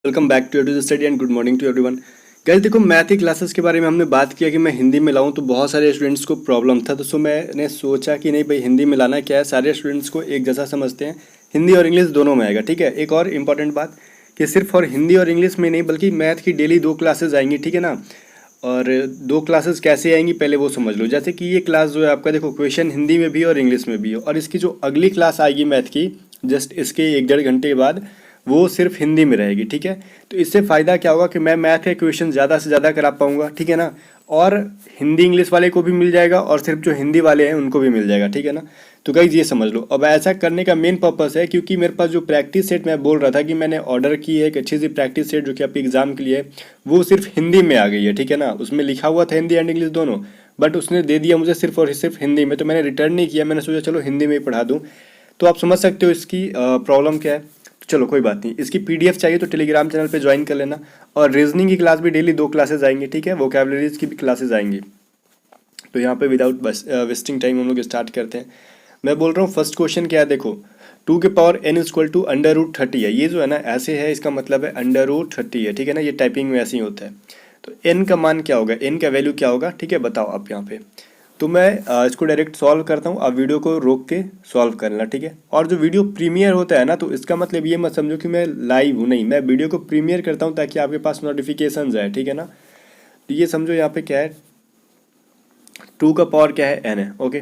Welcome back to the study and good morning to everyone. Guys देखो, math की classes के बारे में हमने बात किया कि मैं हिंदी में लाऊं तो बहुत सारे स्टूडेंट्स को प्रॉब्लम था। तो मैंने सोचा कि नहीं भाई, हिंदी में लाना क्या है, सारे स्टूडेंट्स को एक जैसा समझते हैं, हिंदी और इंग्लिश दोनों में आएगा। ठीक है, एक और इम्पॉर्टेंट बात कि सिर्फ और हिंदी और इंग्लिश में नहीं बल्कि मैथ की डेली 2 क्लासेज आएंगी। ठीक है ना। और 2 क्लासेस कैसे आएंगी पहले वो समझ लो। जैसे कि ये क्लास जो है आपका, देखो क्वेश्चन हिंदी में भी और इंग्लिश में भी है, और इसकी जो अगली क्लास आएगी मैथ की जस्ट इसके 1-1.5 घंटे बाद, वो सिर्फ हिंदी में रहेगी। ठीक है, तो इससे फ़ायदा क्या होगा कि मैं मैथ के क्वेश्चन ज़्यादा से ज़्यादा करा पाऊंगा। ठीक है ना। और हिंदी इंग्लिश वाले को भी मिल जाएगा और सिर्फ जो हिंदी वाले हैं उनको भी मिल जाएगा। ठीक है ना। तो गाइज ये समझ लो। अब ऐसा करने का मेन पर्पस है क्योंकि मेरे पास जो प्रैक्टिस सेट मैं बोल रहा था कि मैंने ऑर्डर की है एक अच्छी सी प्रैक्टिस सेट जो कि आपके एग्जाम के लिए है, वो सिर्फ हिंदी में आ गई है। ठीक है ना। उसमें लिखा हुआ था हिंदी एंड इंग्लिश दोनों, बट उसने दे दिया मुझे सिर्फ और सिर्फ हिंदी में। तो मैंने रिटर्न नहीं किया, मैंने सोचा चलो हिंदी में ही पढ़ा दूँ। तो आप समझ सकते हो इसकी प्रॉब्लम क्या है। चलो कोई बात नहीं, इसकी पीडीएफ चाहिए तो टेलीग्राम चैनल पे ज्वाइन कर लेना। और रीजनिंग की क्लास भी डेली 2 क्लासेस आएंगी। ठीक है, वोकैबुलरीज की भी क्लासेस आएंगी। तो यहाँ पे विदाउट वेस्टिंग टाइम हम लोग स्टार्ट करते हैं। मैं बोल रहा हूँ फर्स्ट क्वेश्चन क्या है, देखो 2^n=√30 है। ये जो है ना ऐसे है, इसका मतलब है √30 है। ठीक है ना, ये टाइपिंग में ऐसे ही होता है। तो n का मान क्या होगा, n का वैल्यू क्या होगा, ठीक है बताओ आप यहाँ पे। तो मैं इसको डायरेक्ट सॉल्व करता हूँ, आप वीडियो को रोक के सॉल्व करना। ठीक है, और जो वीडियो प्रीमियर होता है ना, तो इसका मतलब ये मत समझो कि मैं लाइव हूँ, नहीं, मैं वीडियो को प्रीमियर करता हूँ ताकि आपके पास नोटिफिकेशन आए। ठीक है ना। तो ये समझो यहाँ पे क्या है, 2 का पावर क्या है, n है। ओके,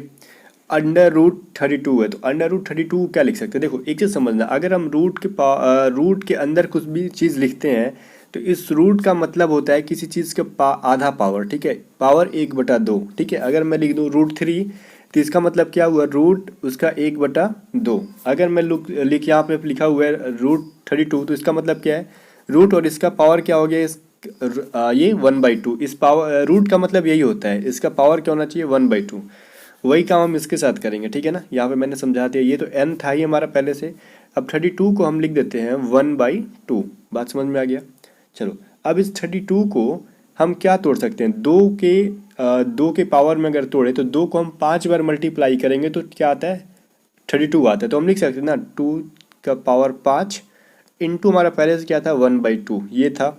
√32 है, तो √32 क्या लिख सकते हैं। देखो एक चीज़ समझना, अगर हम रूट के अंदर कुछ भी चीज़ लिखते हैं तो इस रूट का मतलब होता है किसी चीज़ का आधा पावर। ठीक है, पावर 1/2। ठीक है, अगर मैं लिख दूँ √3 तो इसका मतलब क्या हुआ, रूट उसका 1/2। अगर मैं लिख यहाँ पे लिखा हुआ है √32 तो इसका मतलब क्या है, रूट और इसका पावर क्या हो गया, ये 1/2। इस पावर रूट का मतलब यही होता है, इसका पावर क्या होना चाहिए, 1/2। वही काम हम इसके साथ करेंगे। ठीक है ना, यहाँ पे मैंने समझा दिया। ये तो n था ही हमारा पहले से। अब 32 को हम लिख देते हैं 1/2। बात समझ में आ गया। चलो अब इस 32 को हम क्या तोड़ सकते हैं, दो के पावर में अगर तोड़े तो 2 को हम 5 बार मल्टीप्लाई करेंगे तो क्या आता है, 32 आता है। तो हम लिख सकते हैं ना 2 का पावर 5 इंटू हमारा पहले से क्या था, 1/2 ये था।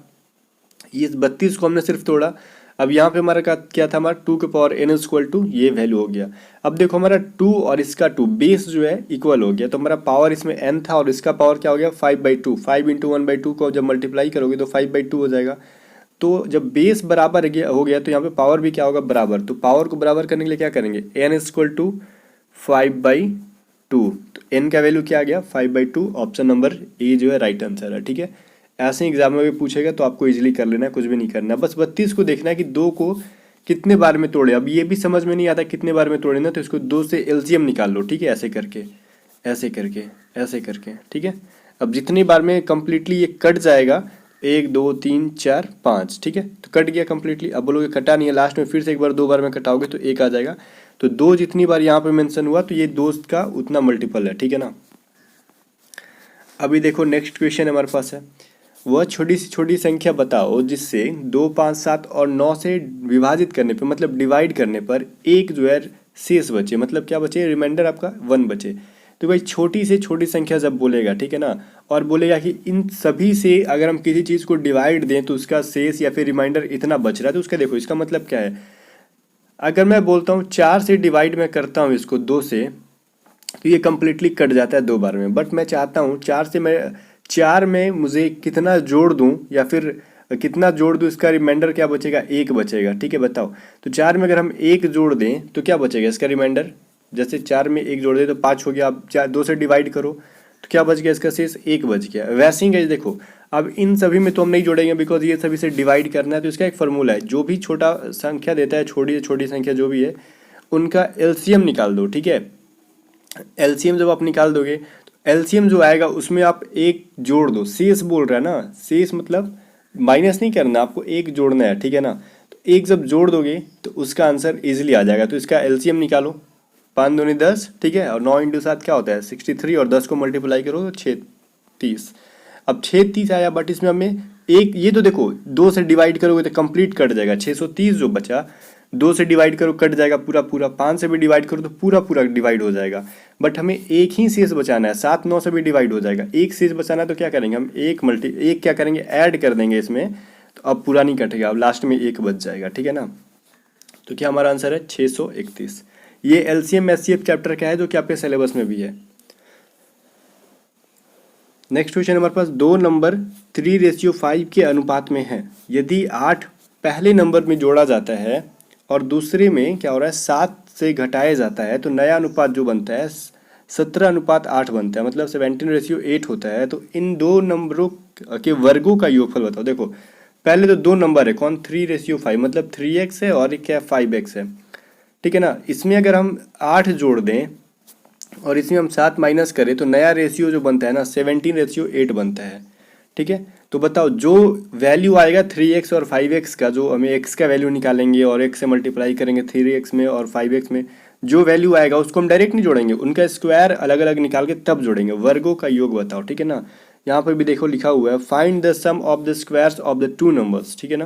ये 32 को हमने सिर्फ तोड़ा। अब यहाँ पे हमारा क्या था, हमारा 2^n=, ये वैल्यू हो गया। अब देखो हमारा 2 और इसका 2 बेस जो है इक्वल हो गया, तो हमारा पावर इसमें n था और इसका पावर क्या हो गया, 5/2। 5 इंटू 1/2 को जब मल्टीप्लाई करोगे तो 5/2 हो जाएगा। तो जब बेस बराबर हो गया तो यहाँ पे पावर भी क्या होगा, बराबर। तो पावर को बराबर करने के लिए क्या करेंगे, n=5/2। तो n का वैल्यू क्या आ गया, 5/2। ऑप्शन नंबर ए जो है राइट आंसर है। ठीक है, ऐसे ही एग्जाम में भी पूछेगा तो आपको इजीली कर लेना है, कुछ भी नहीं करना। बस 32 को देखना है कि 2 को कितने बार में तोड़े। अब ये भी समझ में नहीं आता कितने बार में तोड़े ना, तो इसको 2 से एलसीएम निकाल लो। ठीक है, ऐसे करके ऐसे करके ऐसे करके। ठीक है, अब जितनी बार में कंप्लीटली ये कट जाएगा, 1 2 3 4 5, ठीक है, तो कट गया कंप्लीटली। अब बोलोगे कटा नहीं है, लास्ट में फिर से एक बार 2 बार में कटाओगे तो 1 आ जाएगा। तो 2 जितनी बार यहाँ पे मेंशन हुआ तो ये 2 का उतना मल्टीपल है। ठीक है ना। अभी देखो नेक्स्ट क्वेश्चन हमारे पास है, वह छोटी सी छोटी संख्या बताओ जिससे 2 5 7 और 9 से विभाजित करने पर, मतलब डिवाइड करने पर एक जो है शेष बचे, मतलब क्या बचे, रिमाइंडर आपका 1 बचे। तो भाई छोटी से छोटी संख्या जब बोलेगा, ठीक है ना, और बोलेगा कि इन सभी से अगर हम किसी चीज़ को डिवाइड दें तो उसका शेष या फिर रिमाइंडर इतना बच रहा है, तो उसका देखो इसका मतलब क्या है। अगर मैं बोलता हूँ 4 से डिवाइड मैं करता हूँ इसको 2 से, तो ये कम्प्लीटली कट जाता है 2 बार में। बट मैं चाहता हूँ 4 में मुझे कितना जोड़ दूँ या फिर कितना जोड़ दूँ, इसका रिमाइंडर क्या बचेगा, 1 बचेगा। ठीक है बताओ। तो 4 में अगर हम 1 जोड़ दें तो क्या बचेगा इसका रिमाइंडर, जैसे 4 में 1 जोड़ दें तो 5 हो गया। अब 2 से डिवाइड करो तो क्या बच गया, इसका शेष 1 बच गया। वैसे ही गाइस देखो, अब इन सभी में तो हम नहीं जोड़ेंगे बिकॉज ये सभी से डिवाइड करना है। तो इसका एक फॉर्मूला है, जो भी छोटा संख्या देता है, छोटी से छोटी संख्या जो भी है, उनका एलसीएम निकाल दो। ठीक है, एलसीएम जब आप निकाल दोगे तो एलसीएम जो आएगा उसमें आप 1 जोड़ दो। शेष बोल रहा है ना, शेष मतलब माइनस नहीं करना, आपको 1 जोड़ना है। ठीक है ना, तो 1 जब जोड़ दोगे तो उसका आंसर इजीली आ जाएगा। तो इसका एलसीएम निकालो, 5 दूनी 10, ठीक है, और 9 इंटू 7 क्या होता है, 63, और 10 को मल्टीप्लाई करो तो 6 30। अब 6 30 आया, बट इसमें हमें एक, ये तो देखो 2 से डिवाइड करोगे तो कंप्लीट कट जाएगा, 630 जो बचा 2 से डिवाइड करो कट जाएगा पूरा पूरा, 5 से भी डिवाइड करो तो पूरा पूरा डिवाइड हो जाएगा। बट हमें एक ही शेष बचाना है, 7 9 से भी डिवाइड हो जाएगा, एक शेष बचाना है तो क्या करेंगे हम, एक क्या करेंगे ऐड कर देंगे इसमें, तो अब पूरा नहीं कटेगा, अब लास्ट में एक बच जाएगा, ठीक है ना। तो क्या हमारा आंसर है 631। ये एलसीएम एचसीएफ चैप्टर का है जो कि आपके सिलेबस में भी है। नेक्स्ट क्वेश्चन हमारे पास 2 नंबर 3:5 के अनुपात में है। यदि 8 पहले नंबर में जोड़ा जाता है और दूसरे में क्या हो रहा है 7 से घटाया जाता है, तो नया अनुपात जो बनता है 17:8 बनता है, मतलब 17:8 होता है। तो इन 2 नंबरों के वर्गों का योगफल बताओ। देखो पहले तो 2 नंबर है, कौन 3:5, मतलब 3x है और एक क्या 5x है, ठीक है ना। इसमें अगर हम 8 जोड़ दें और इसमें हम 7 माइनस करें तो नया रेशियो जो बनता है ना 17:8 बनता है, ठीक है। तो बताओ जो वैल्यू आएगा 3x और 5x का, जो हमें x का वैल्यू निकालेंगे और x से मल्टीप्लाई करेंगे 3x में और 5x में, जो वैल्यू आएगा उसको हम डायरेक्ट नहीं जोड़ेंगे, उनका स्क्वायर अलग अलग निकाल के तब जोड़ेंगे। वर्गों का योग बताओ, ठीक है ना। यहाँ पर भी देखो लिखा हुआ है find the sum of the squares of the 2 numbers, ठीक है ना।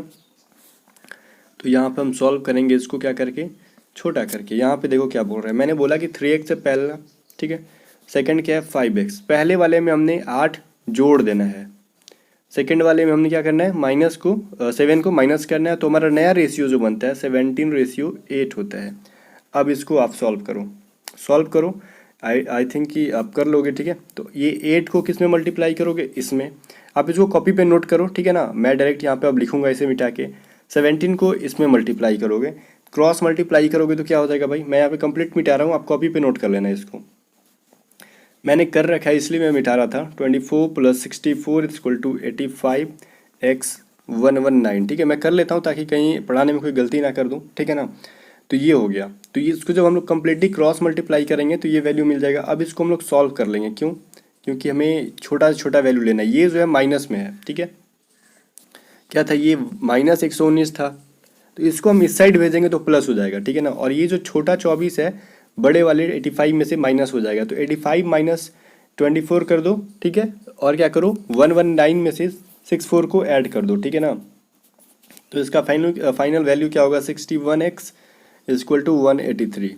तो यहाँ पे हम सॉल्व करेंगे इसको क्या करके, छोटा करके। यहाँ पे देखो क्या बोल रहा है, मैंने बोला कि 3x से पहला, ठीक है। सेकंड क्या है 5x। पहले वाले में हमने 8 जोड़ देना है, सेकंड वाले में हमने क्या करना है माइनस को 7 को माइनस करना है, तो हमारा नया रेशियो जो बनता है 17:8 होता है। अब इसको आप सॉल्व करो, आई थिंक कि आप कर लोगे, ठीक है। तो ये 8 को किस में मल्टीप्लाई करोगे, इसमें। आप इसको कॉपी पे नोट करो, ठीक है ना। मैं डायरेक्ट यहाँ पे अब लिखूंगा इसे मिटा के। 17 को इसमें मल्टीप्लाई करोगे, क्रॉस मल्टीप्लाई करोगे तो क्या हो जाएगा भाई, मैं यहाँ पे कंप्लीट मिटा रहा हूँ, आप कॉपी पे नोट कर लेना इसको। मैंने कर रखा है इसलिए मैं मिटा रहा था। 24 + 64 = 85 x 119, ठीक है। मैं कर लेता हूँ ताकि कहीं पढ़ाने में कोई गलती ना कर दूँ, ठीक है ना। तो ये हो गया। तो ये इसको जब हम लोग कम्प्लीटली क्रॉस मल्टीप्लाई करेंगे तो ये वैल्यू मिल जाएगा। अब इसको हम लोग सॉल्व कर लेंगे, क्यों, क्योंकि हमें छोटा से छोटा वैल्यू लेना है। ये जो है माइनस में है, ठीक है। क्या था ये -119 था, तो इसको हम इस साइड भेजेंगे तो प्लस हो जाएगा, ठीक है ना। और ये जो छोटा 24 है बड़े वाले 85 में से माइनस हो जाएगा, तो 85 - 24 कर दो, ठीक है। और क्या करो 119 में से 64 को ऐड कर दो, ठीक है ना। तो इसका फाइनल वैल्यू क्या होगा 61x = 183।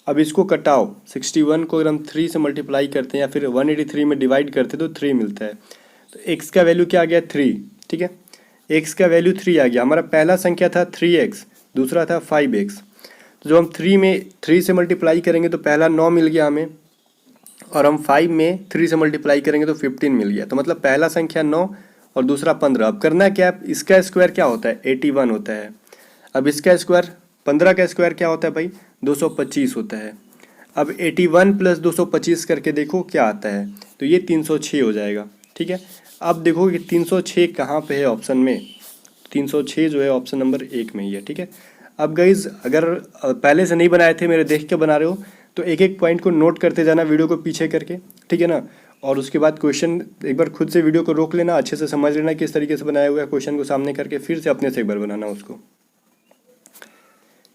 अब इसको कटाओ, 61 को अगर हम 3 से मल्टीप्लाई करते हैं या फिर 183 में डिवाइड करते हैं तो 3 मिलता है। तो x का वैल्यू क्या आ गया 3, ठीक है। x का वैल्यू 3 आ गया। हमारा पहला संख्या था 3x, दूसरा था 5x। तो जब हम 3 से मल्टीप्लाई करेंगे तो पहला 9 मिल गया हमें, और हम 5 में 3 से मल्टीप्लाई करेंगे तो 15 मिल गया। तो मतलब पहला संख्या 9 और दूसरा 15। अब करना क्या, इसका स्क्वायर क्या होता है 81 होता है। अब इसका स्क्वायर 15 का स्क्वायर क्या होता है भाई 225 होता है। अब 81 + 225 करके देखो क्या आता है, तो ये 306 हो जाएगा, ठीक है। अब देखो कि 306 कहाँ पे है ऑप्शन में, 306 जो है ऑप्शन नंबर 1 में ही है, ठीक है। अब गाइज अगर पहले से नहीं बनाए थे, मेरे देख के बना रहे हो, तो एक एक पॉइंट को नोट करते जाना वीडियो को पीछे करके, ठीक है ना। और उसके बाद क्वेश्चन एक बार खुद से वीडियो को रोक लेना, अच्छे से समझ लेना किस तरीके से बनाया हुआ है क्वेश्चन को सामने करके, फिर से अपने से एक बार बनाना उसको।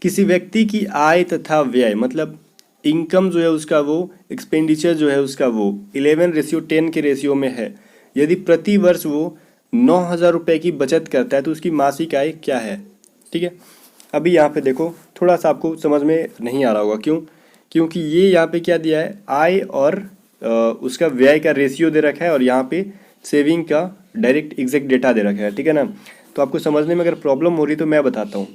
किसी व्यक्ति की आय तथा व्यय, मतलब इनकम जो है उसका वो, एक्सपेंडिचर जो है उसका वो 11:10 के रेशियो में है। यदि प्रति वर्ष वो 9,000 रुपये की बचत करता है तो उसकी मासिक आय क्या है, ठीक है। अभी यहाँ पे देखो थोड़ा सा आपको समझ में नहीं आ रहा होगा, क्यों, क्योंकि ये यहाँ पे क्या दिया है आय और उसका व्यय का रेशियो दे रखा है, और यहाँ पे सेविंग का डायरेक्ट एग्जैक्ट डेटा दे रखा है, ठीक है ना। तो आपको समझने में अगर प्रॉब्लम हो रही तो मैं बताता हूँ।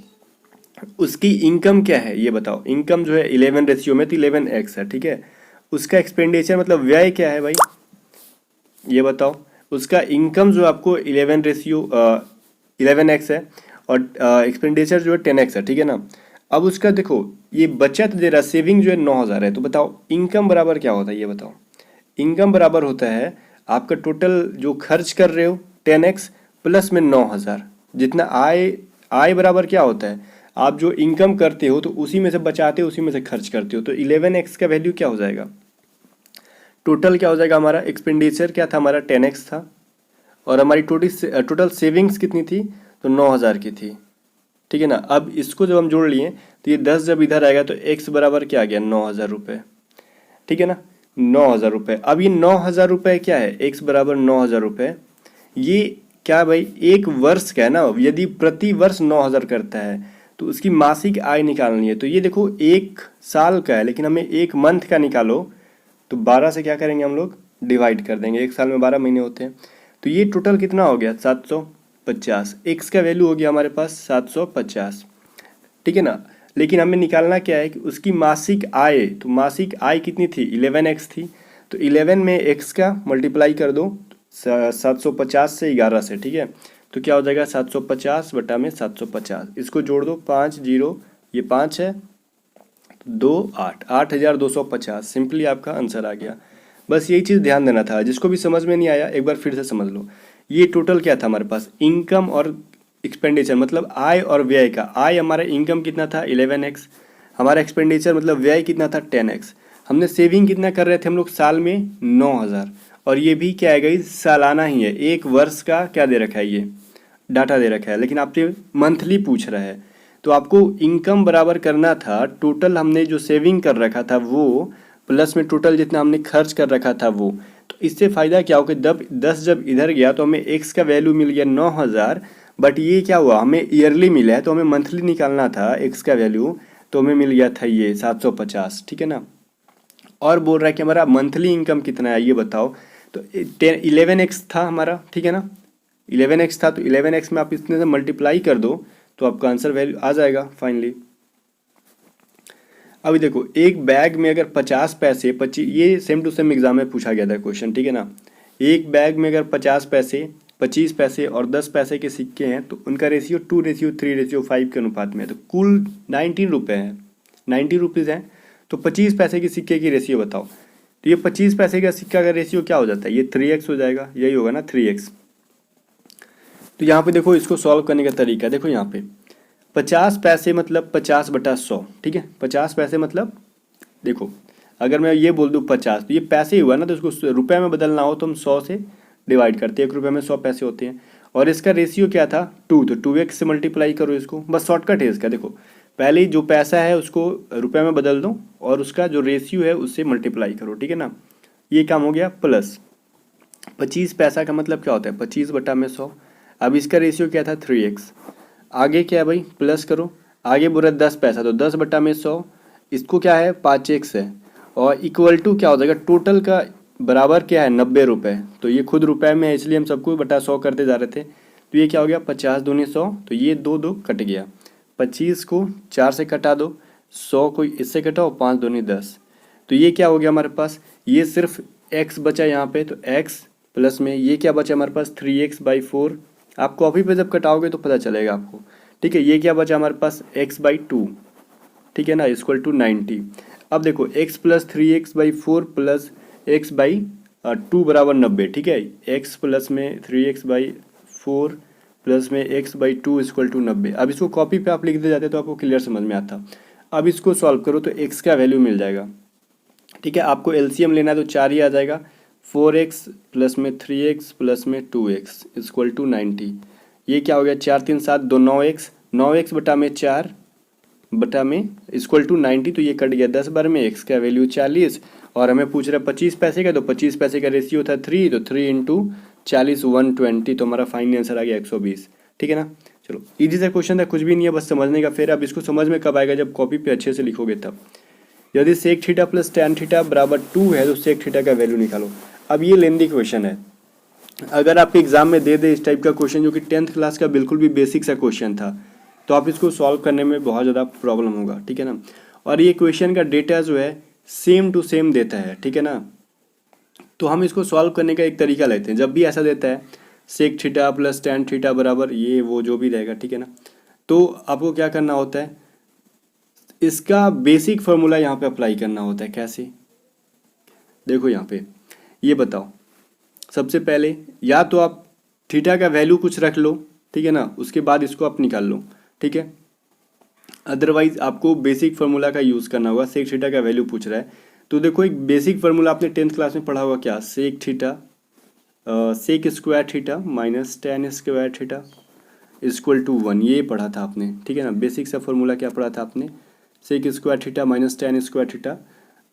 उसकी इनकम क्या है ये बताओ। इनकम जो है 11 रेशियो में तो 11x है, ठीक है। उसका एक्सपेंडिचर मतलब व्यय क्या है भाई ये बताओ। उसका इनकम जो आपको 11x है और एक्सपेंडिचर जो है 10x है, ठीक है ना। अब उसका देखो ये बचत दे रहा, सेविंग जो है 9,000 है, तो बताओ इनकम बराबर क्या होता है ये बताओ। इनकम बराबर होता है आपका टोटल जो खर्च कर रहे हो 10x प्लस में 9,000, जितना आय बराबर क्या होता है, आप जो इनकम करते हो तो उसी में से बचाते हो, उसी में से खर्च करते हो। तो 11x का वैल्यू क्या हो जाएगा, टोटल क्या हो जाएगा हमारा, एक्सपेंडिचर क्या था हमारा 10x था, और हमारी टोटल सेविंग्स कितनी थी तो 9,000 की थी, ठीक है ना। अब इसको जब हम जोड़ लिए तो ये 10 जब इधर आएगा तो x बराबर क्या आ गया 9,000 रुपये, ठीक है ना, 9,000 रुपये। अब ये 9,000 रुपये क्या है, x बराबर 9,000 रुपये, ये क्या भाई एक वर्ष का है ना। यदि प्रति वर्ष 9,000 करता है तो उसकी मासिक आय निकालनी है। तो ये देखो 1 साल का है लेकिन हमें 1 मंथ का निकालो, तो 12 से क्या करेंगे हम लोग, डिवाइड कर देंगे। 1 साल में 12 महीने होते हैं। तो ये टोटल कितना हो गया, 750। एक्स का वैल्यू हो गया हमारे पास 750, ठीक है ना। लेकिन हमें निकालना क्या है कि उसकी मासिक आय, तो मासिक आय कितनी थी, 11x थी। तो 11 में x का मल्टीप्लाई कर दो 750 से 11 से, ठीक है। तो क्या हो जाएगा 750 बटा में 750, इसको जोड़ दो 5 जीरो, ये 5 है, 2 8, 8250। सिंपली आपका आंसर आ गया। बस यही चीज़ ध्यान देना था। जिसको भी समझ में नहीं आया एक बार फिर से समझ लो। ये टोटल क्या था हमारे पास, इनकम और एक्सपेंडिचर, मतलब आय और व्यय का। आय हमारा इनकम कितना था 11x, हमारा एक्सपेंडिचर मतलब व्यय कितना था 10x। हमने सेविंग कितना कर रहे थे हम लोग साल में 9000, और ये भी क्या है गाइस, सालाना ही है। 1 वर्ष का क्या दे रखा है, ये डाटा दे रखा है, लेकिन आपसे मंथली पूछ रहा है। तो आपको इनकम बराबर करना था टोटल हमने जो सेविंग कर रखा था वो, प्लस में टोटल जितना हमने खर्च कर रखा था वो। तो इससे फ़ायदा क्या हो कि 10 जब इधर गया तो हमें एक्स का वैल्यू मिल गया 9000, बट ये क्या हुआ, हमें ईयरली मिला है तो हमें मंथली निकालना था एक्स का वैल्यू, तो हमें मिल गया था ये 750, ठीक है ना। और बोल रहा है कि हमारा मंथली इनकम कितना है ये बताओ। तो 11x था हमारा, ठीक है ना। 11x था तो 11x में आप इतने से मल्टीप्लाई कर दो तो आपका आंसर वैल्यू आ जाएगा फाइनली। अभी देखो एक बैग में अगर 50 पैसे 25, ये सेम टू सेम एग्जाम में पूछा गया था क्वेश्चन, ठीक है ना। एक बैग में अगर 50 पैसे 25 पैसे और 10 पैसे के सिक्के हैं तो उनका रेशियो 2:3:5 के अनुपात में है। तो कुल 19 रुपये हैं, 90 रुपीज़ हैं। तो 25 पैसे के सिक्के की रेशियो बताओ। तो ये 25 पैसे का सिक्का का रेशियो क्या हो जाता है, ये 3x हो जाएगा, यही होगा ना 3x। तो यहाँ पे देखो इसको सॉल्व करने का तरीका देखो। यहाँ पे 50 पैसे मतलब 50/100, ठीक है। 50 पैसे मतलब देखो, अगर मैं ये बोल दूँ 50 तो ये पैसे ही हुआ ना, तो इसको रुपए में बदलना हो तो हम 100 से डिवाइड करते हैं। 1 रुपये में 100 पैसे होते हैं। और इसका रेशियो क्या था 2, तो 2x से मल्टीप्लाई करो इसको, बस शॉर्टकट है इसका। देखो पहले जो पैसा है उसको रुपए में बदल दो और उसका जो रेशियो है उससे मल्टीप्लाई करो, ठीक है ना। ये काम हो गया। प्लस 25 पैसा का मतलब क्या होता है 25/100। अब इसका रेशियो क्या था 3x। आगे क्या है भाई, प्लस करो। आगे बोल रहा है 10 पैसा, तो 10/100, इसको क्या है 5x है। और इक्वल टू क्या हो जाएगा, टोटल का बराबर क्या है 90 रुपये। तो ये खुद रुपए में है इसलिए हम सबको बटा 100 करते जा रहे थे। तो ये क्या हो गया 50 दूनी 100, तो ये 2 कट गया। 25 को 4 से कटा दो, 100 को इससे कटाओ, 5 दूनी 10। तो ये क्या हो गया हमारे पास, ये सिर्फ x बचा यहाँ पे, तो x प्लस में ये क्या बचा हमारे पास 3x/4। आप कॉपी पे जब कटाओगे तो पता चलेगा आपको, ठीक है। ये क्या बचा हमारे पास x/2, ठीक है ना, इक्वल टू 90। अब देखो x plus 3x/4 plus x/2 बराबर 90, ठीक है। x प्लस में 3x/4 प्लस में x/2 इक्वल टू 90। अब इसको कॉपी पे आप लिख दे जाते तो आपको क्लियर समझ में आता। अब इसको सॉल्व करो तो x का वैल्यू मिल जाएगा, ठीक है। आपको एलसीएम लेना है तो 4 ही आ जाएगा। 4x प्लस में 3x प्लस में 2x इक्वल टू 90। ये क्या हो गया 4 3 7 2 9x, 9x बटा में 4 बटा में इक्वल टू 90। तो ये कट गया 10 बार में, x का वैल्यू 40। और हमें पूछ रहा है 25 पैसे का, तो 25 पैसे का रेशियो था 3, तो 3 × 40 120। तो हमारा फाइनल आंसर आ गया 120, ठीक है ना। चलो इजी सा क्वेश्चन था, कुछ भी नहीं है, बस समझने का। फिर अब इसको समझ में कब आएगा, जब कॉपी पे अच्छे से लिखोगे तब। यदि sec theta plus tan theta बराबर 2 है तो सेक थीटा का वैल्यू निकालो। अब ये लेंदी क्वेश्चन है, अगर आपके एग्जाम में दे दे इस टाइप का क्वेश्चन जो कि 10th क्लास का बिल्कुल भी बेसिक सा क्वेश्चन था, तो आप इसको सॉल्व करने में बहुत ज़्यादा प्रॉब्लम होगा, ठीक है ना। और ये क्वेश्चन का डेटा जो है सेम टू सेम देता है, ठीक है ना। तो हम इसको सॉल्व करने का एक तरीका लेते हैं। जब भी ऐसा देता है sec theta plus tan theta बराबर ये वो जो भी रहेगा, ठीक है ना, तो आपको क्या करना होता है, इसका बेसिक फार्मूला यहाँ पे अप्लाई करना होता है। कैसे, देखो यहाँ पे ये बताओ। सबसे पहले या तो आप थीटा का वैल्यू कुछ रख लो, ठीक है ना, उसके बाद इसको आप निकाल लो, ठीक है। अदरवाइज आपको बेसिक फार्मूला का यूज़ करना होगा। सेक थीटा का वैल्यू पूछ रहा है तो देखो एक बेसिक फार्मूला आपने 10th क्लास में पढ़ा होगा क्या, sec theta sec square theta minus tan square theta equal to 1, ये पढ़ा था आपने, ठीक है ना। बेसिक सा फार्मूला क्या पढ़ा था आपने, sec square theta minus tan square theta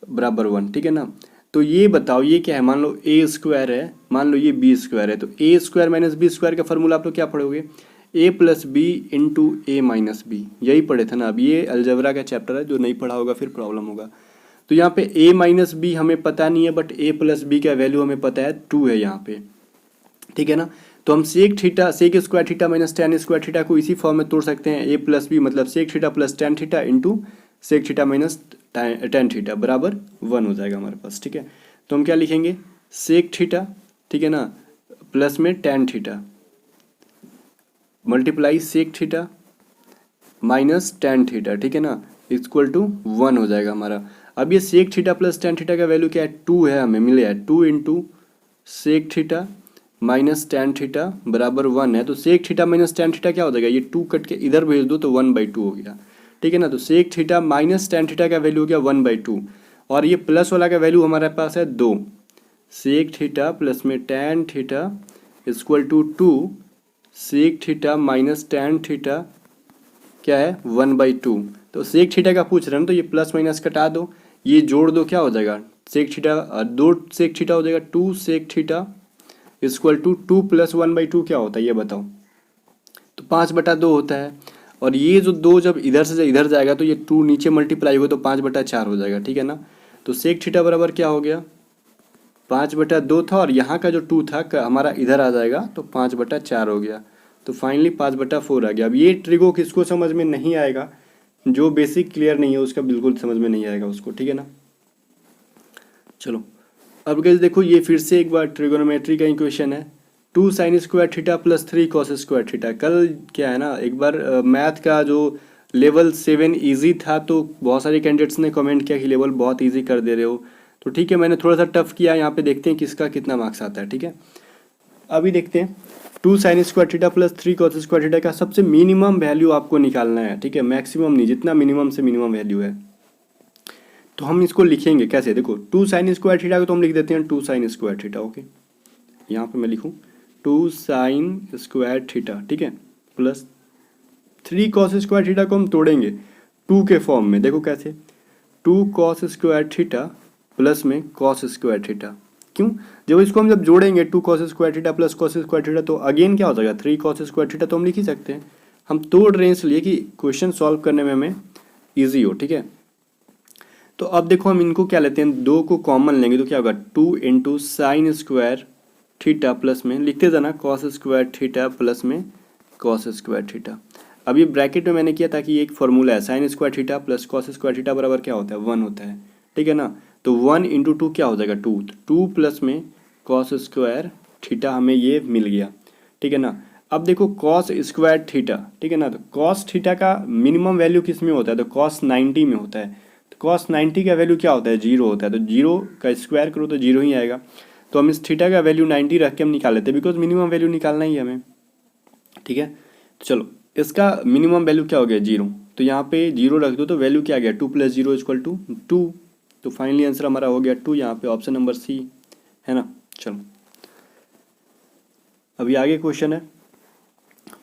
बराबर 1, ठीक है ना। तो ये बताओ ये क्या है, मान लो ए स्क्वायर है, मान लो ये बी स्क्वायर है, तो ए स्क्वायर माइनस बी स्क्वायर का फार्मूला आप लोग क्या पढ़ोगे, ए प्लस बी इंटू ए माइनस बी, यही पढ़े थे ना। अब ये अलजेब्रा का चैप्टर है, जो नहीं पढ़ा होगा फिर प्रॉब्लम होगा। तो यहाँ पे ए माइनस बी हमें पता नहीं है, बट ए प्लस बी का वैल्यू हमें पता है 2 है यहाँ पे, ठीक है ना। तो हम sec theta, sec square theta minus tan square theta को इसी फॉर्म में तोड़ सकते हैं। ए प्लस बी मतलब sec theta plus tan theta into sec theta minus tan theta बराबर 1 हो जाएगा हमारे पास, ठीक है। तो हम क्या लिखेंगे, सेक थीटा, ठीक है ना, प्लस में tan theta multiply sec theta minus tan theta, ठीक है ना, इक्वल टू 1 हो जाएगा हमारा। अब ये sec theta plus tan theta का वैल्यू क्या है, 2 है, हमें मिले है 2 into sec theta minus tan theta बराबर 1 है। तो sec theta minus tan theta क्या हो जाएगा, ये 2 कट के इधर भेज दो तो 1/2 हो गया, ठीक है ना। तो sec theta minus tan theta का वैल्यू हो गया 1/2, और ये प्लस वाला का वैल्यू हमारे पास है 2। सेक थीटा प्लस में tan theta equal to 2 sec theta minus tan theta क्या है 1/2। तो सेक थीटा का पूछ रहे हैं तो ये प्लस माइनस कटा दो, ये जोड़ दो, क्या हो जाएगा, सेक थीटा 2 सेक थीटा हो जाएगा 2 sec theta equal to 2 plus 1/2 क्या होता है ये बताओ। तो 5/2 होता है, और ये जो 2 जब इधर से इधर जाएगा तो ये 2 नीचे मल्टीप्लाई होगा तो 5/4 हो जाएगा, ठीक है ना। तो सेक थीटा बराबर क्या हो गया, 5/2 था, और यहाँ का जो 2 था हमारा इधर आ जाएगा तो 5/4 हो गया। तो फाइनली 5/4 आ गया। अब ये ट्रिगो किसको समझ में नहीं आएगा, जो बेसिक क्लियर नहीं है उसका बिल्कुल समझ में नहीं आएगा उसको, ठीक है ना। चलो अब गाइस देखो, ये फिर से एक बार ट्रिगोनोमेट्री का इक्वेशन है, 2 sine square theta plus 3 cos square theta. कल क्या है ना, एक बार मैथ का जो लेवल 7 इजी था तो बहुत सारे कैंडिडेट्स ने कमेंट किया कि लेवल बहुत इजी कर दे रहे हो, तो ठीक है मैंने थोड़ा सा टफ किया। यहाँ पे देखते हैं किसका कितना मार्क्स आता है, ठीक है। अभी देखते हैं 2 sine square theta plus 3 cos square theta का सबसे मिनिमम वैल्यू आपको निकालना है, ठीक है, मैक्सिमम नहीं, जितना मिनिमम से मिनिमम वैल्यू है। तो हम इसको लिखेंगे कैसे, देखो 2 साइन स्क्वायर थीटा को तो हम लिख देते हैं 2 साइन स्क्वायर थीटा, ओके। यहाँ पे मैं लिखूँ 2 साइन स्क्वायर थीटा, ठीक है, प्लस 3 कॉस स्क्वायर थीटा को हम तोड़ेंगे 2 के फॉर्म में, देखो कैसे, 2 कॉस स्क्वायर थीटा प्लस में कॉस स्क्वायर थीटा। क्यों, जब इसको हम जब जोड़ेंगे 2 cos square theta plus cos square theta तो अगेन क्या हो जाएगा 3 कॉस स्क्वायर थीटा, तो हम लिख ही सकते हैं। हम तोड़ रहे हैं इसलिए कि क्वेश्चन सॉल्व करने में हमें ईजी हो, ठीक है। तो अब देखो हम इनको क्या लेते हैं, 2 को कॉमन लेंगे तो क्या होगा 2 into sine square theta plus में लिखते जाना कॉस स्क्वायर थीटा प्लस में कॉस स्क्वायर थीटा। अब ये ब्रैकेट में मैंने किया ताकि ये एक फॉर्मूला है, sine square theta plus cos square theta बराबर क्या होता है 1 होता है, ठीक है ना। तो 1 इंटू 2 क्या हो जाएगा 2, 2 प्लस में कॉस स्क्वायर थीटा हमें ये मिल गया, ठीक है ना। अब देखो कॉस स्क्वायर थीटा, ठीक है ना, तो कॉस थीटा का मिनिमम वैल्यू किस में होता है, तो कॉस 90 में होता है। तो कॉस 90 का वैल्यू क्या होता है 0 होता है, तो 0 का स्क्वायर करो तो 0 ही आएगा। तो हम इस थीटा का वैल्यू 90 रख के हम निकाल लेते हैं, बिकॉज मिनिमम वैल्यू निकालना ही है हमें, ठीक है। तो चलो इसका मिनिमम वैल्यू क्या हो गया 0, तो यहाँ पे 0 रख दो तो वैल्यू क्या आ गया 2 प्लस 0 इक्वल टू 2। तो फाइनली आंसर हमारा हो गया 2, यहाँ पे ऑप्शन नंबर सी है ना। चलो अभी आगे क्वेश्चन है।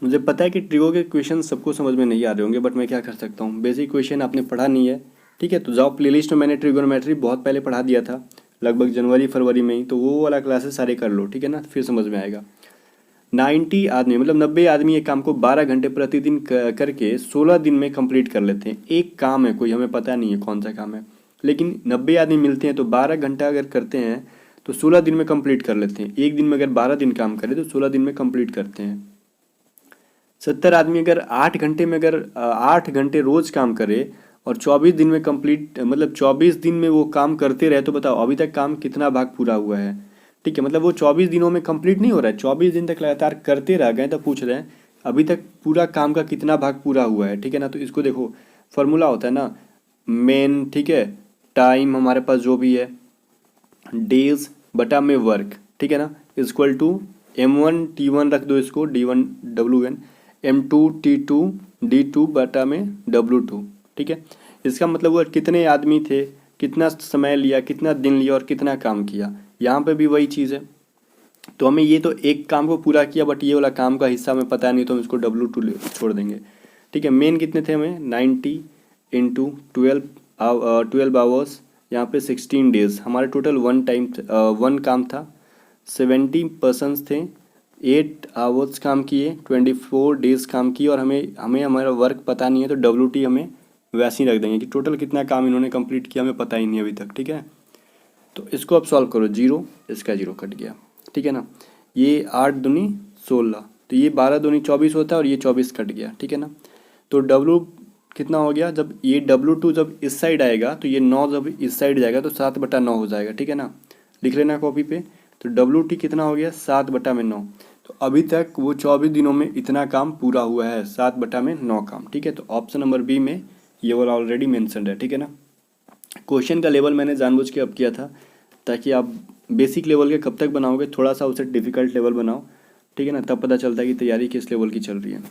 मुझे पता है कि ट्रिगो के क्वेश्चन सबको समझ में नहीं आ रहे होंगे, बट मैं क्या कर सकता हूँ, बेसिक क्वेश्चन आपने पढ़ा नहीं है, ठीक है। तो जाओ प्लेलिस्ट में, मैंने ट्रिगोनोमेट्री बहुत पहले पढ़ा दिया था, लगभग जनवरी फरवरी में ही, तो वो वाला क्लासेस सारे कर लो, ठीक है ना, फिर समझ में आएगा। 90 आदमी मतलब 90 आदमी एक काम को 12 घंटे प्रतिदिन करके 16 दिन में कंप्लीट कर लेते हैं। एक काम है कोई, हमें पता नहीं है कौन सा काम है, लेकिन 90 आदमी मिलते हैं तो 12 घंटा अगर करते हैं तो 16 दिन में कंप्लीट कर लेते हैं। एक दिन में अगर 12 दिन काम करें तो 16 दिन में कंप्लीट करते हैं। 70 आदमी अगर 8 घंटे में अगर 8 घंटे रोज काम करे और 24 दिन में कंप्लीट, मतलब 24 दिन में वो काम करते रहे, तो बताओ अभी तक काम कितना भाग पूरा हुआ है, ठीक है। मतलब वो 24 दिनों में कंप्लीट नहीं हो रहा है, 24 दिन तक लगातार करते रह गए, तो पूछ रहे हैं अभी तक पूरा काम का कितना भाग पूरा हुआ है, ठीक है ना। तो इसको देखो फॉर्मूला होता है ना मेन, ठीक है, टाइम हमारे पास जो भी है डेज बटा में वर्क, ठीक है ना, इक्वल टू M1 T1 रख दो इसको D1 W1 M2 T2 D2 बटा में W2, ठीक है। इसका मतलब वो कितने आदमी थे, कितना समय लिया, कितना दिन लिया और कितना काम किया, यहाँ पे भी वही चीज़ है। तो हमें ये तो एक काम को पूरा किया, बट ये वाला काम का हिस्सा हमें पता नहीं, तो हम इसको W2 छोड़ देंगे, ठीक है। मेन कितने थे हमें 90 इंटू 12 आवर्स, यहाँ पे 16 डेज, हमारे टोटल 1 काम था, 70 पर्सन्स थे, 8 आवर्स काम किए, 24 डेज काम किए, और हमें हमारा वर्क पता नहीं है, तो WT हमें वैसे ही रख देंगे कि टोटल कितना काम इन्होंने कंप्लीट किया हमें पता ही नहीं अभी तक, ठीक है। तो इसको आप सॉल्व करो, 0 इसका 0 कट गया, ठीक है ना। ये 8 दूनी 16, तो ये 12 दूनी 24 होता है, और ये 24 कट गया, ठीक है ना। तो W कितना हो गया, जब ये W2 जब इस साइड आएगा तो ये 9 जब इस साइड जाएगा तो 7/9 हो जाएगा, ठीक है ना। लिख लेना कॉपी पे। तो WT कितना हो गया, 7/9। तो अभी तक वो 24 दिनों में इतना काम पूरा हुआ है, 7/9 काम, ठीक है। तो ऑप्शन नंबर बी में ये वाला ऑलरेडी मेंशन्ड है, ठीक है ना। क्वेश्चन का लेवल मैंने जानबूझ के अब किया था ताकि आप बेसिक लेवल के कब तक बनाओगे, थोड़ा सा उसे डिफिकल्ट लेवल बनाओ, ठीक है ना, तब पता चलता है कि तैयारी किस लेवल की चल रही है।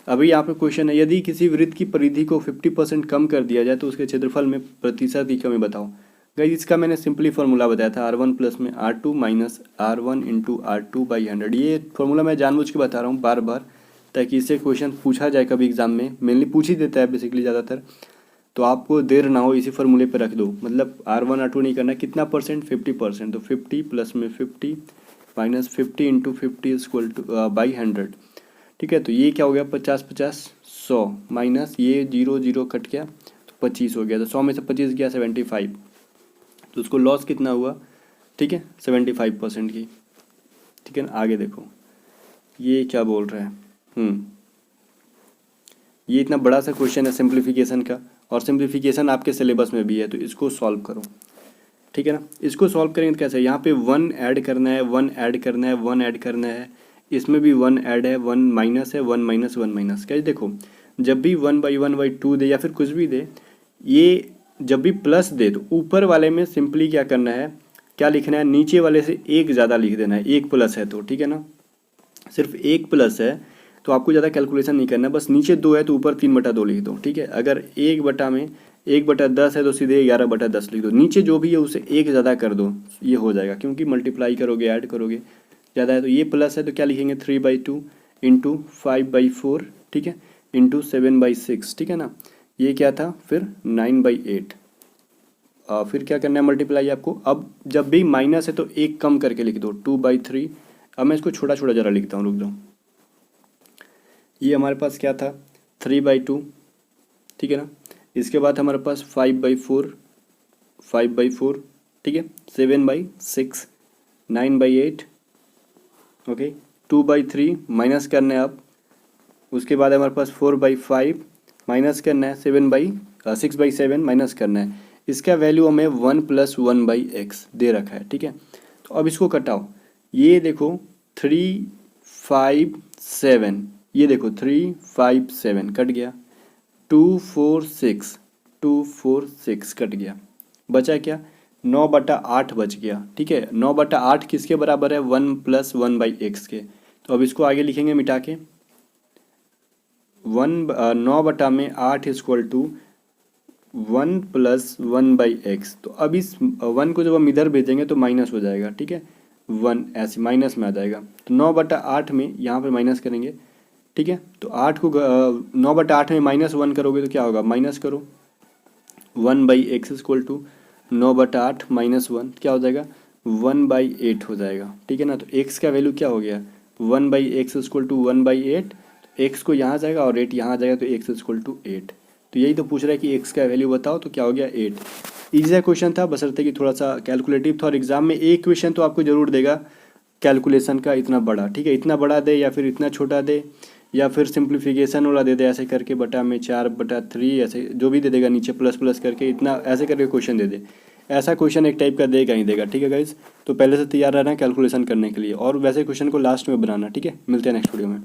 अभी यहाँ पे क्वेश्चन है, यदि किसी वृत्त की परिधि को 50% कम कर दिया जाए तो उसके क्षेत्रफल में प्रतिशत की कमी बताओ। गाइस इसका मैंने सिंपली फार्मूला बताया था, R1 प्लस में R2 minus R1 into R2/100। ये फार्मूला मैं जानबूझ के बता रहा हूँ बार बार, ताकि इससे क्वेश्चन पूछा जाए कभी एग्जाम में, मेनली पूछ ही देता है बेसिकली ज़्यादातर, तो आपको देर ना हो इसी फार्मूले पे रख दो। मतलब R1 R2 नहीं करना, कितना परसेंट, 50%, तो 50 प्लस में 50 minus 50 into 50 equal two by 100, ठीक है। तो ये क्या हो गया, 50 100 माइनस ये 0 कट गया तो 25 हो गया, तो 100 में से 25 गया 75, तो उसको लॉस कितना हुआ, ठीक है, 75% की, ठीक है ना। आगे देखो ये क्या बोल रहा है, ये इतना बड़ा सा क्वेश्चन है सिंप्लीफिकेशन का, और सिंप्लीफिकेशन आपके सिलेबस में भी है, तो इसको सॉल्व करो, ठीक है ना। इसको सॉल्व करेंगे तो कैसे, यहाँ पे 1 ऐड करना है, 1 ऐड करना है, 1 ऐड करना है, इसमें भी 1 ऐड है, 1 माइनस है, 1 माइनस 1 माइनस। कैसे देखो, जब भी 1/1/2 दे या फिर कुछ भी दे, ये जब भी प्लस दे तो ऊपर वाले में सिंपली क्या करना है, क्या लिखना है, नीचे वाले से एक ज़्यादा लिख देना है, एक प्लस है तो, ठीक है ना। सिर्फ एक प्लस है तो आपको ज़्यादा कैलकुलेशन नहीं करना, बस नीचे 2 है तो ऊपर 3/2 लिख दो, ठीक है। अगर 1/10 है तो सीधे 11/10 लिख दो, नीचे जो भी है उसे एक ज़्यादा कर दो, ये हो जाएगा, क्योंकि मल्टीप्लाई करोगे, ऐड करोगे, ज़्यादा है तो ये प्लस है तो क्या लिखेंगे, 3/2 इंटू 5/4, ठीक है, इंटू 7/6, ठीक है ना। ये क्या था फिर 9/8, फिर क्या करना है, मल्टीप्लाई आपको। अब जब भी माइनस है तो एक कम करके लिख दो, 2/3। अब मैं इसको छोटा छोटा ज़रा लिखता हूँ, रुक जाओ। ये हमारे पास क्या था, 3/2, ठीक है ना। इसके बाद हमारे पास 5/4, ठीक है, 7/6, 9/8, ओके, 2/3 माइनस करना है अब। उसके बाद हमारे पास 4/5 माइनस करना है, 6/7 माइनस करना है। इसका वैल्यू हमें 1 + 1/x दे रखा है, ठीक है। तो अब इसको कटाओ, ये देखो 3 5 7, ये देखो 3 5 7 कट गया, 2 4 6 कट गया, बचा क्या, 9/8 बच गया, ठीक है। 9/8 किसके बराबर है, 1 + 1/x के। तो अब इसको आगे लिखेंगे मिटा के, 9/8 इक्वल टू 1 + 1/x। तो अब इस 1 को जब हम इधर भेजेंगे तो माइनस हो जाएगा, ठीक है, 1 ऐसे माइनस में आ जाएगा। तो 9/8 में यहाँ पर माइनस करेंगे, ठीक है। तो 8 को 9/8 में -1 करोगे तो क्या होगा, माइनस करो, 1/x इक्वल टू 9/8 -1 क्या हो जाएगा, 1/8 हो जाएगा, ठीक है ना। तो x का वैल्यू क्या हो गया, 1/x इक्वल टू 1/8, x को यहाँ जाएगा और 8 यहाँ जाएगा, तो x इक्वल टू 8। तो यही तो पूछ रहा है कि x का वैल्यू बताओ, तो क्या हो गया 8। ईजी क्वेश्चन था, बशर्ते कि थोड़ा सा कैलकुलेटिव था, और एग्जाम में एक क्वेश्चन तो आपको जरूर देगा कैलकुलेशन का इतना बड़ा, ठीक है, इतना बड़ा दे या फिर इतना छोटा दे, या फिर सिंप्लीफिकेशन वाला दे दे, ऐसे करके बटा में 4/3, ऐसे जो भी दे देगा, नीचे प्लस प्लस करके इतना ऐसे करके क्वेश्चन दे दे। ऐसा क्वेश्चन एक टाइप का देगा ही देगा, ठीक है गाइज। तो पहले से तैयार रहना कैलकुलेशन करने के लिए, और वैसे क्वेश्चन को लास्ट में बनाना, ठीक है। मिलते हैं नेक्स्ट वीडियो में।